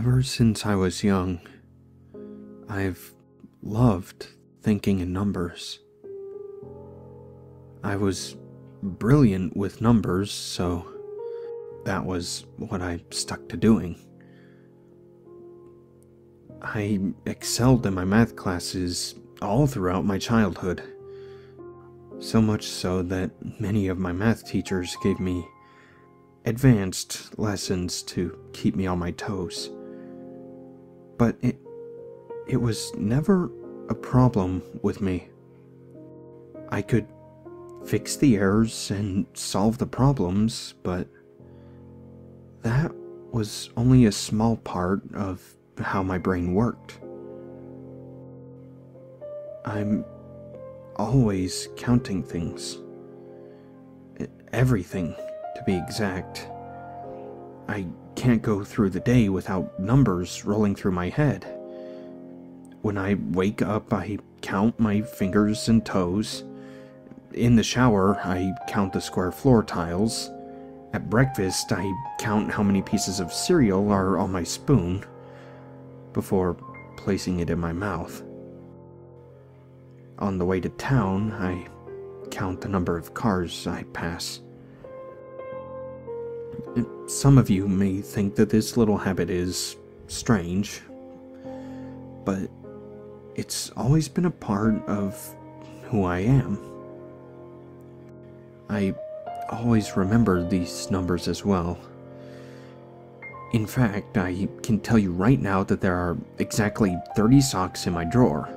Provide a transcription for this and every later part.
Ever since I was young, I've loved thinking in numbers. I was brilliant with numbers, so that was what I stuck to doing. I excelled in my math classes all throughout my childhood. So much so that many of my math teachers gave me advanced lessons to keep me on my toes. But it was never a problem with me. I could fix the errors and solve the problems, but that was only a small part of how my brain worked. I'm always counting things. Everything, to be exact. I can't go through the day without numbers rolling through my head. When I wake up, I count my fingers and toes. In the shower, I count the square floor tiles. At breakfast, I count how many pieces of cereal are on my spoon before placing it in my mouth. On the way to town, I count the number of cars I pass. Some of you may think that this little habit is strange, but it's always been a part of who I am. I always remember these numbers as well. In fact, I can tell you right now that there are exactly 30 socks in my drawer.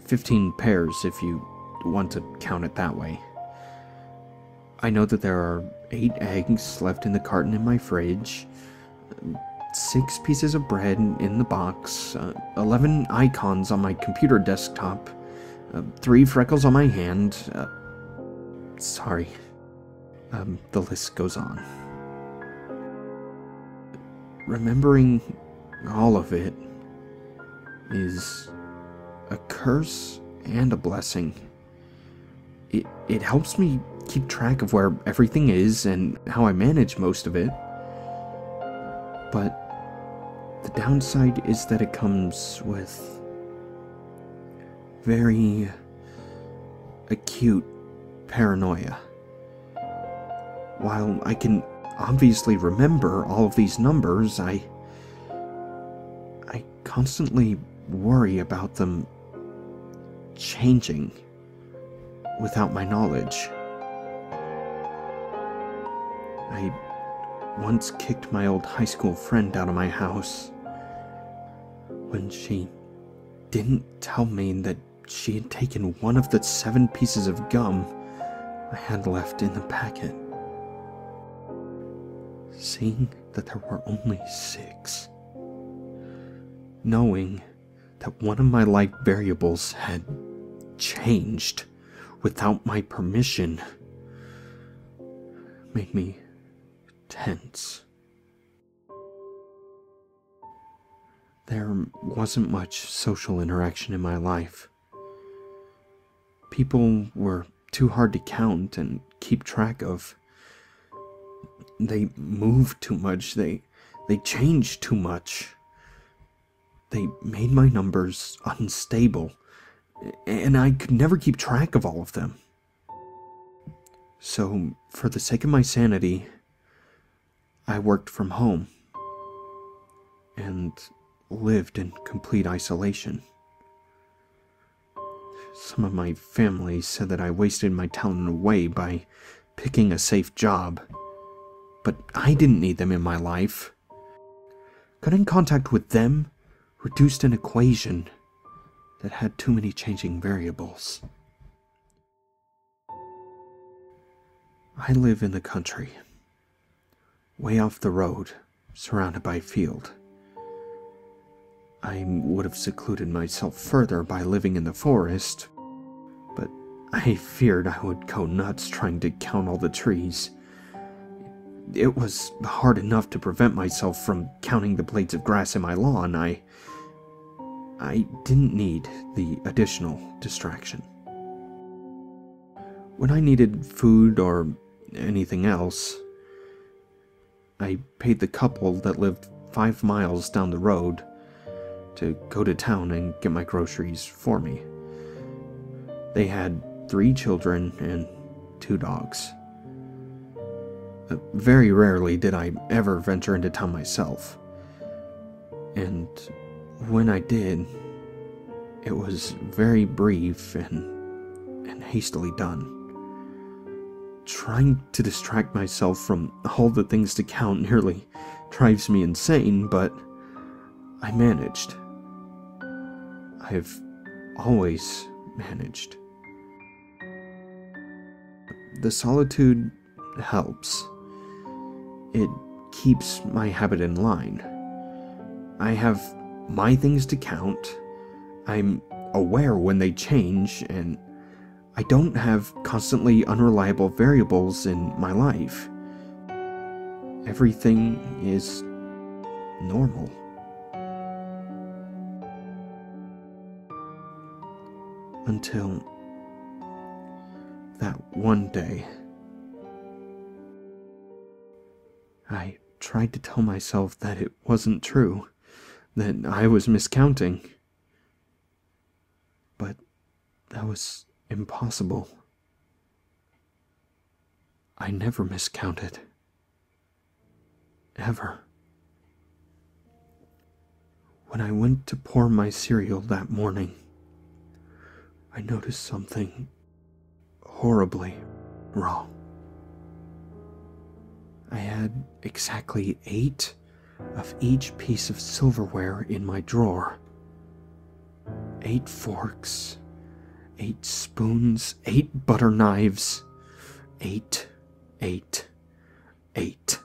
15 pairs if you want to count it that way. I know that there are 8 eggs left in the carton in my fridge, 6 pieces of bread in the box, 11 icons on my computer desktop, 3 freckles on my hand. Sorry. The list goes on. Remembering all of it is a curse and a blessing. It helps me keep track of where everything is and how I manage most of it. But the downside is that it comes with very acute paranoia. While I can obviously remember all of these numbers, I constantly worry about them changing without my knowledge. I once kicked my old high school friend out of my house when she didn't tell me that she had taken one of the 7 pieces of gum I had left in the packet. Seeing that there were only 6. Knowing that one of my life variables had changed without my permission made me tense. There wasn't much social interaction in my life. People were too hard to count and keep track of. They moved too much, they changed too much. They made my numbers unstable, and I could never keep track of all of them. So, for the sake of my sanity, I worked from home and lived in complete isolation. Some of my family said that I wasted my talent away by picking a safe job, but I didn't need them in my life. Cutting contact with them reduced an equation that had too many changing variables. I live in the country, way off the road, surrounded by a field. I would have secluded myself further by living in the forest, but I feared I would go nuts trying to count all the trees. It was hard enough to prevent myself from counting the blades of grass in my lawn. I didn't need the additional distraction. When I needed food or anything else, I paid the couple that lived 5 miles down the road to go to town and get my groceries for me. They had 3 children and 2 dogs. Very rarely did I ever venture into town myself. And when I did, it was very brief and hastily done. Trying to distract myself from all the things to count nearly drives me insane, but I managed. I've always managed. The solitude helps. It keeps my habit in line. I have my things to count. I'm aware when they change, and I don't have constantly unreliable variables in my life. Everything is normal. Until that one day, I tried to tell myself that it wasn't true, that I was miscounting. But that was impossible. I never miscounted. Ever. When I went to pour my cereal that morning, I noticed something horribly wrong. I had exactly 8 of each piece of silverware in my drawer. 8 forks, 8 spoons, 8 butter knives, 8, 8, 8.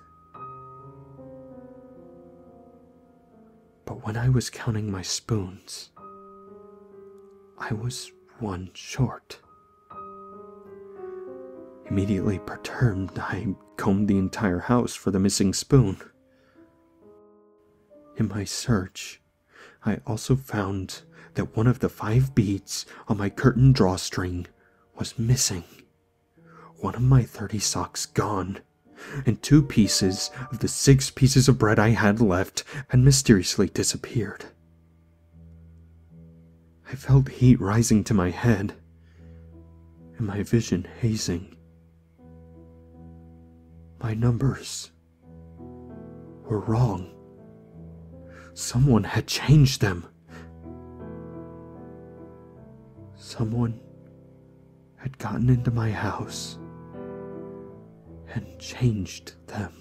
But when I was counting my spoons, I was 1 short. Immediately perturbed, I combed the entire house for the missing spoon. In my search, I also found that one of the 5 beads on my curtain drawstring was missing, one of my 30 socks gone, and 2 pieces of the 6 pieces of bread I had left had mysteriously disappeared. I felt heat rising to my head, and my vision hazing. My numbers were wrong. Someone had changed them. Someone had gotten into my house and changed them.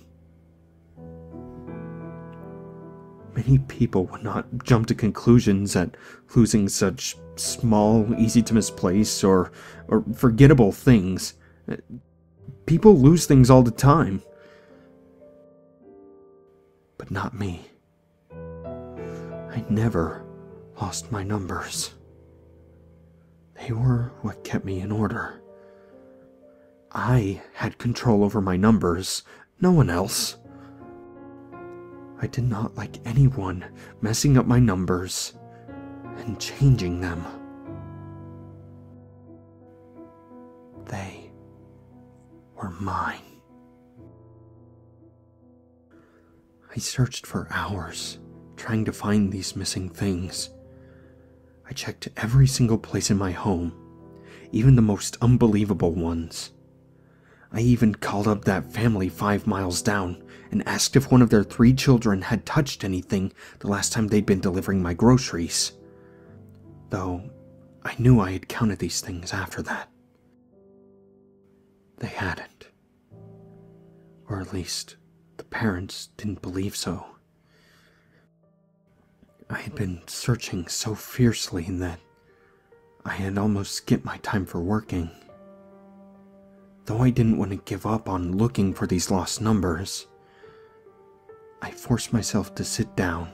Many people would not jump to conclusions at losing such small, easy-to-misplace or forgettable things. People lose things all the time. But not me. I never lost my numbers. They were what kept me in order. I had control over my numbers, no one else. I did not like anyone messing up my numbers and changing them. They were mine. I searched for hours, trying to find these missing things. I checked every single place in my home, even the most unbelievable ones. I even called up that family 5 miles down and asked if one of their 3 children had touched anything the last time they'd been delivering my groceries. Though I knew I had counted these things after that. They hadn't. Or at least, the parents didn't believe so. I had been searching so fiercely that I had almost skipped my time for working. Though I didn't want to give up on looking for these lost numbers, I forced myself to sit down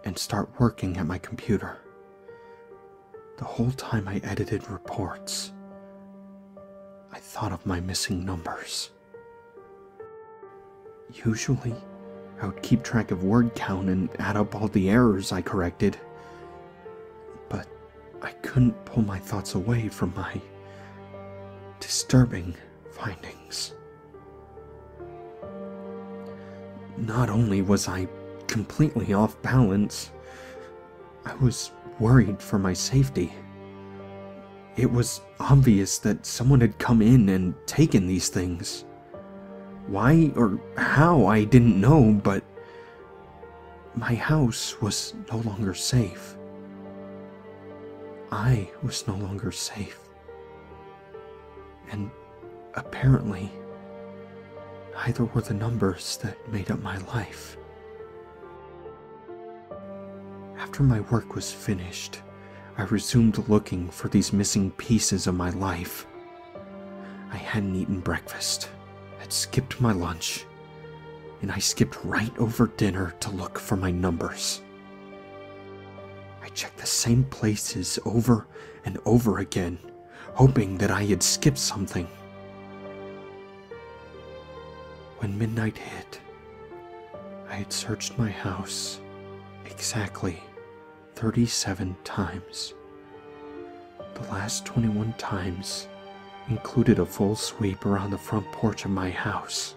and start working at my computer. The whole time I edited reports, I thought of my missing numbers. Usually, I would keep track of word count and add up all the errors I corrected, but I couldn't pull my thoughts away from my disturbing findings. Not only was I completely off balance. I was worried for my safety. It was obvious that someone had come in and taken these things. Why or how, I didn't know, but my house was no longer safe. I was no longer safe. And apparently, neither were the numbers that made up my life. After my work was finished, I resumed looking for these missing pieces of my life. I hadn't eaten breakfast, had skipped my lunch, and I skipped right over dinner to look for my numbers. I checked the same places over and over again, hoping that I had skipped something. When midnight hit, I had searched my house exactly 37 times. The last 21 times included a full sweep around the front porch of my house.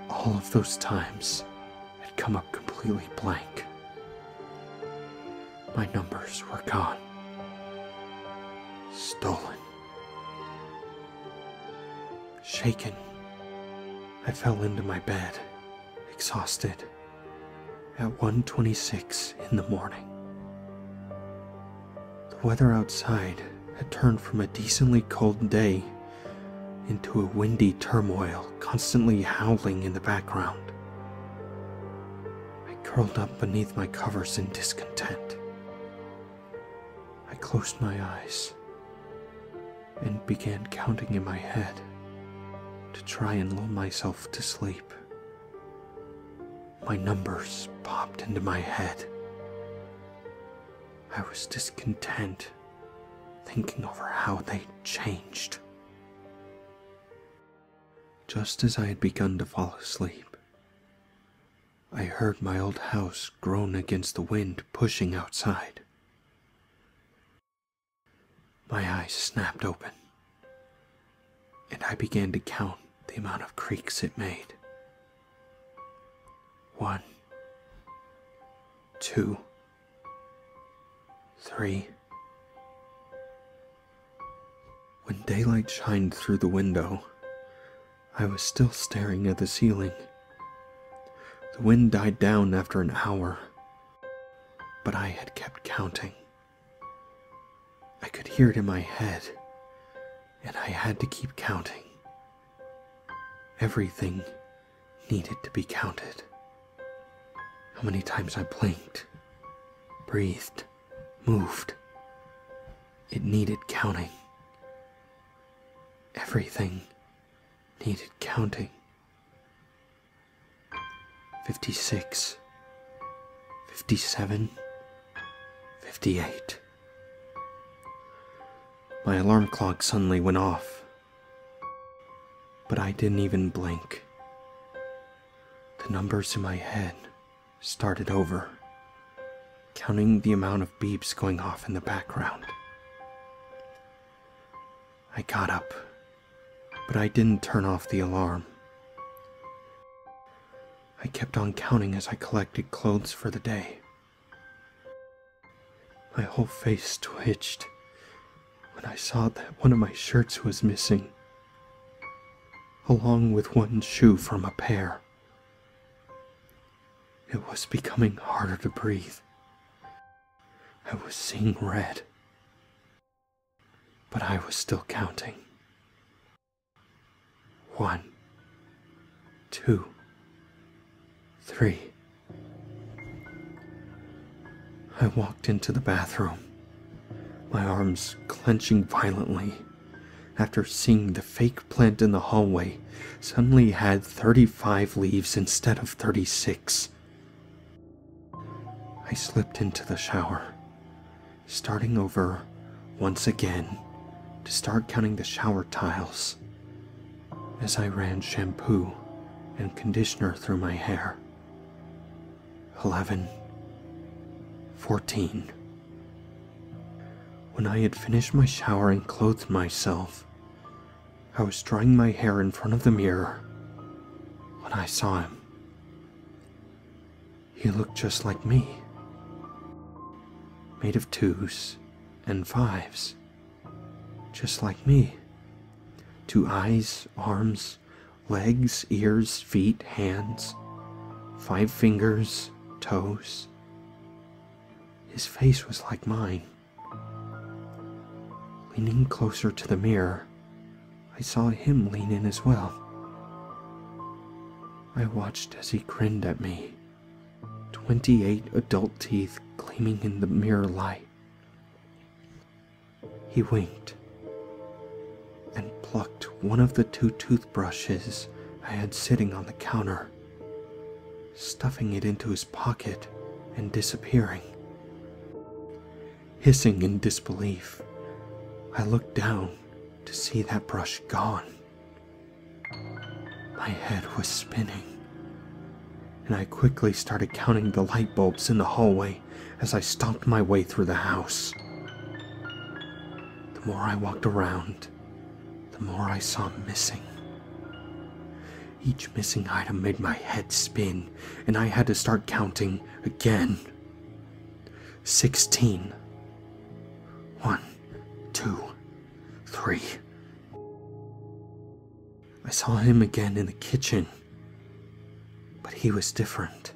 All of those times had come up completely blank. My numbers were gone. Stolen. Shaken, I fell into my bed, exhausted, at 1:26 in the morning. The weather outside had turned from a decently cold day into a windy turmoil constantly howling in the background. I curled up beneath my covers in discontent. I closed my eyes and began counting in my head to try and lull myself to sleep. My numbers popped into my head. I was discontent, thinking over how they'd changed. Just as I had begun to fall asleep, I heard my old house groan against the wind pushing outside. My eyes snapped open, and I began to count the amount of creaks it made. 1, 2, 3. When daylight shined through the window, I was still staring at the ceiling. The wind died down after an hour, but I had kept counting. I could hear it in my head, and I had to keep counting. Everything needed to be counted. How many times I blinked, breathed, moved. It needed counting. Everything needed counting. 56, 57, 58. My alarm clock suddenly went off, but I didn't even blink. The numbers in my head started over, counting the amount of beeps going off in the background. I got up, but I didn't turn off the alarm. I kept on counting as I collected clothes for the day. My whole face twitched when I saw that one of my shirts was missing, along with one shoe from a pair. It was becoming harder to breathe. I was seeing red, but I was still counting. 1, 2, 3. I walked into the bathroom, my arms clenching violently after seeing the fake plant in the hallway suddenly had 35 leaves instead of 36. I slipped into the shower, starting over once again to start counting the shower tiles as I ran shampoo and conditioner through my hair. 11, 14. When I had finished my shower and clothed myself, I was drying my hair in front of the mirror when I saw him, He looked just like me. Made of 2s and 5s. Just like me. 2 eyes, arms, legs, ears, feet, hands. 5 fingers, toes. His face was like mine. Leaning closer to the mirror, I saw him lean in as well. I watched as he grinned at me, 28 adult teeth gleaming in the mirror light. He winked and plucked one of the 2 toothbrushes I had sitting on the counter, stuffing it into his pocket and disappearing. Hissing in disbelief, I looked down to see that brush gone. My head was spinning, and I quickly started counting the light bulbs in the hallway as I stalked my way through the house. The more I walked around, the more I saw missing. Each missing item made my head spin, and I had to start counting again. 16. 1, 2, 3. I saw him again in the kitchen, but he was different.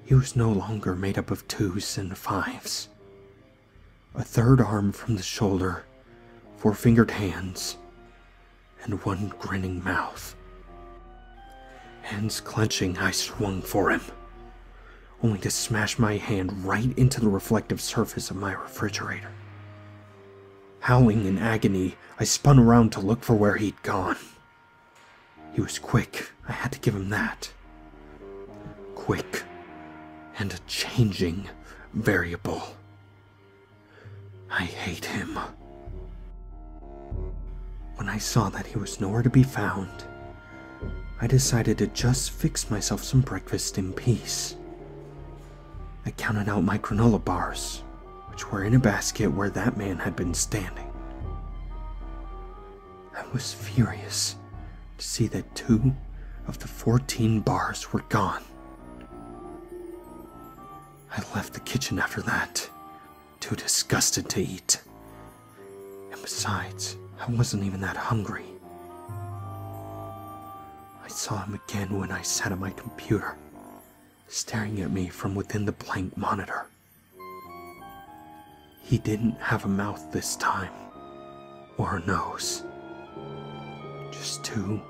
He was no longer made up of 2s and 5s. A 3rd arm from the shoulder, 4-fingered hands, and 1 grinning mouth. Hands clenching, I swung for him, only to smash my hand right into the reflective surface of my refrigerator. Howling in agony, I spun around to look for where he'd gone. He was quick, I had to give him that. Quick, and a changing variable. I hate him. When I saw that he was nowhere to be found, I decided to just fix myself some breakfast in peace. I counted out my granola bars, which were in a basket where that man had been standing. I was furious to see that 2 of the 14 bars were gone. I left the kitchen after that, too disgusted to eat. And besides, I wasn't even that hungry. I saw him again when I sat at my computer, staring at me from within the blank monitor. He didn't have a mouth this time, or a nose. Just 2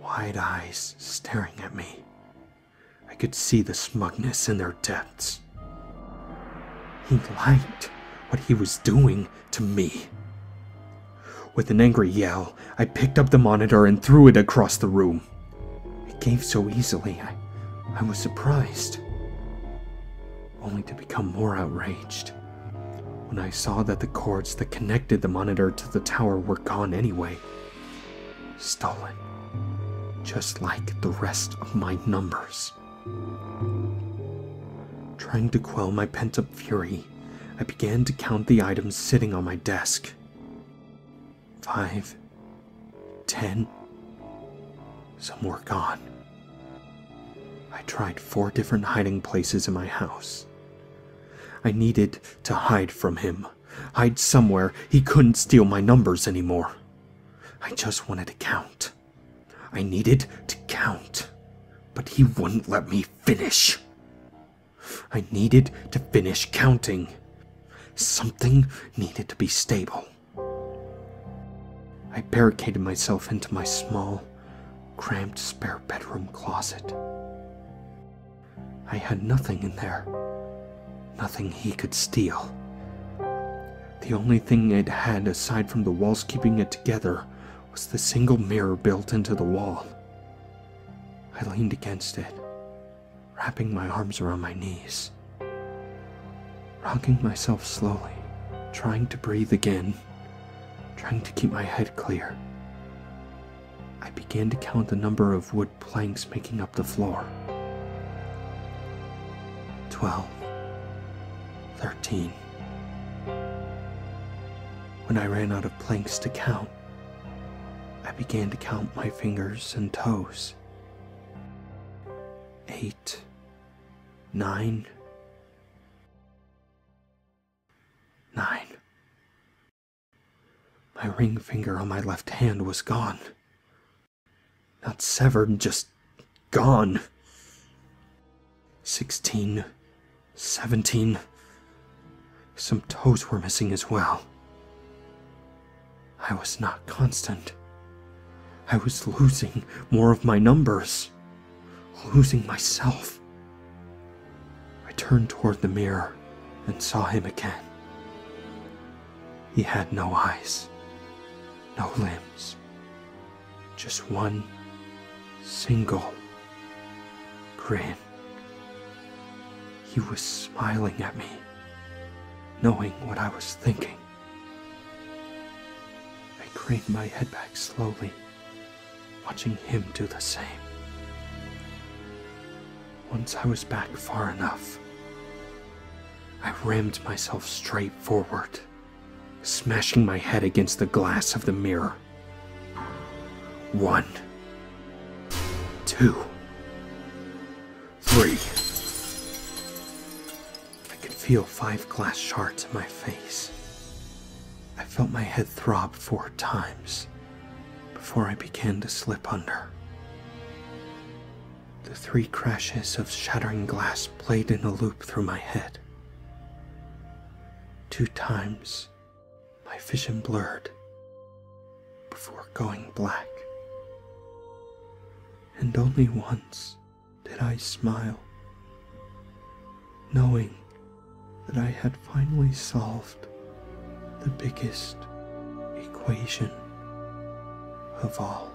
wide eyes staring at me. I could see the smugness in their depths. He liked what he was doing to me. With an angry yell, I picked up the monitor and threw it across the room. It gave so easily, I was surprised, only to become more outraged when I saw that the cords that connected the monitor to the tower were gone anyway. Stolen, just like the rest of my numbers. Trying to quell my pent-up fury, I began to count the items sitting on my desk. 5, 10, some were gone. I tried 4 different hiding places in my house. I needed to hide from him, hide somewhere he couldn't steal my numbers anymore. I just wanted to count. I needed to count, but he wouldn't let me finish. I needed to finish counting. Something needed to be stable. I barricaded myself into my small, cramped spare bedroom closet. I had nothing in there. Nothing he could steal. The only thing it had aside from the walls keeping it together was the single mirror built into the wall. I leaned against it, wrapping my arms around my knees, rocking myself slowly, trying to breathe again, trying to keep my head clear. I began to count the number of wood planks making up the floor. 12, 13. When I ran out of planks to count, I began to count my fingers and toes. 8, 9. 9. My ring finger on my left hand was gone. Not severed, just gone. 16. 17. Some toes were missing as well. I was not constant. I was losing more of my numbers. Losing myself. I turned toward the mirror and saw him again. He had no eyes, no limbs, just one single grin. He was smiling at me, knowing what I was thinking. I craned my head back slowly, watching him do the same. Once I was back far enough, I rammed myself straight forward, smashing my head against the glass of the mirror. 1, 2, 3. I could feel 5 glass shards in my face. I felt my head throb 4 times before I began to slip under. The 3 crashes of shattering glass played in a loop through my head. 2 times, my vision blurred before going black. And only once did I smile, knowing that I had finally solved the biggest equation of all.